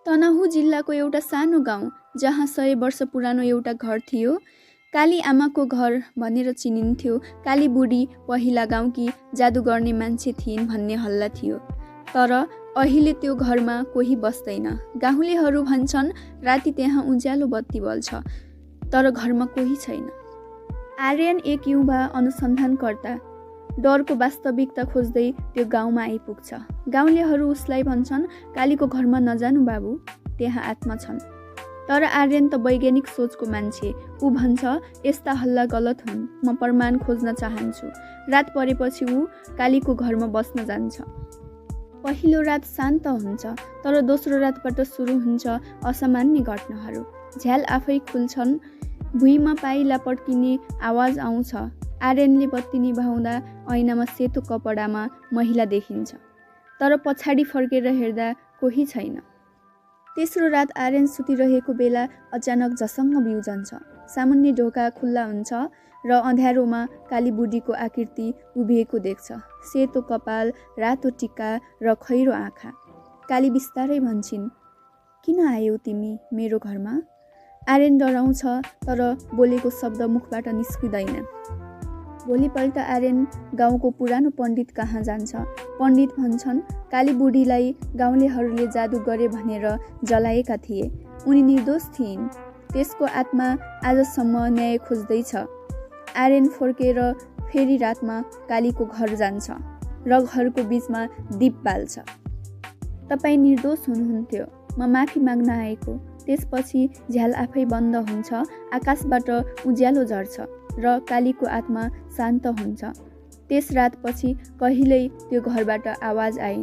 तनहुँ जिल्लाको एउटा सानो गाउँ जहाँ 100 वर्ष पुरानो एउटा घर थियो। काली आमाको घर भनेर चिनिन्थ्यो। काली बुढी पहिला गाउँकी जादु गर्ने मान्छे थिइन् भन्ने हल्ला थियो। तर अहिले त्यो घरमा कोही बस्दैन। गाउँलेहरू भन्छन् राति त्यहाँ उज्यालो बत्ती बल्छ, तर घरमा कोही छैन। आर्यन एक युवा अनुसन्धानकर्ता डरको वास्तविकता खोज्दै त्यो गाउँमा आइपुग्छ। गाउँलेहरू उसलाई भन्छन् कालीको घरमा नजानु बाबु, त्यहाँ आत्मा छन्। तर आर्यन त वैज्ञानिक सोचको मान्छे। ऊ भन्छ यस्ता हल्ला गलत हुन्, म प्रमाण खोज्न चाहन्छु। रात परेपछि ऊ कालीको घरमा बस्न जान्छ। पहिलो रात शान्त हुन्छ, तर दोस्रो रातबाट सुरु हुन्छ असामान्य घटनाहरू। झ्याल आफै खुल्छन्, भुइँमा पाइला पड्किने आवाज आउँछ। आर्यनले बत्ती निभाउँदा ऐनामा सेतो कपडामा महिला देखिन्छ, तर पछाडि फर्केर हेर्दा कोही छैन। तेस्रो रात आर्यन सुतिरहेको बेला अचानक झसङ्ग बिउजन्छ। सामुन्ने ढोका खुल्ला हुन्छ र अँध्यारोमा काली बुढीको आकृति उभिएको देख्छ। सेतो कपाल, रातो टिका र खैरो आँखा। काली बिस्तारै भन्छन्, किन आयौ तिमी मेरो घरमा? आर्यन डराउँछ, तर बोलेको शब्द मुखबाट निस्किँदैन। भोलिपल्ट आर्यन गाउँको पुरानो पण्डित कहाँ जान्छ। पण्डित भन्छन् काली बुढीलाई गाउँलेहरूले जादु गरे भनेर जलाएका थिए। उनी निर्दोष थिइन्। त्यसको आत्मा आजसम्म न्याय खोज्दैछ। आर्यन फर्केर फेरि रातमा कालीको घर जान्छ र घरको बीचमा दीप बाल्छ। तपाईँ निर्दोष हुनुहुन्थ्यो, म माफी माग्न आएको। त्यसपछि झ्याल आफै बन्द हुन्छ, आकाशबाट उज्यालो झर्छ र कालीको आत्मा शान्त हुन्छ। त्यस रातपछि कहिल्यै त्यो घरबाट आवाज आएन।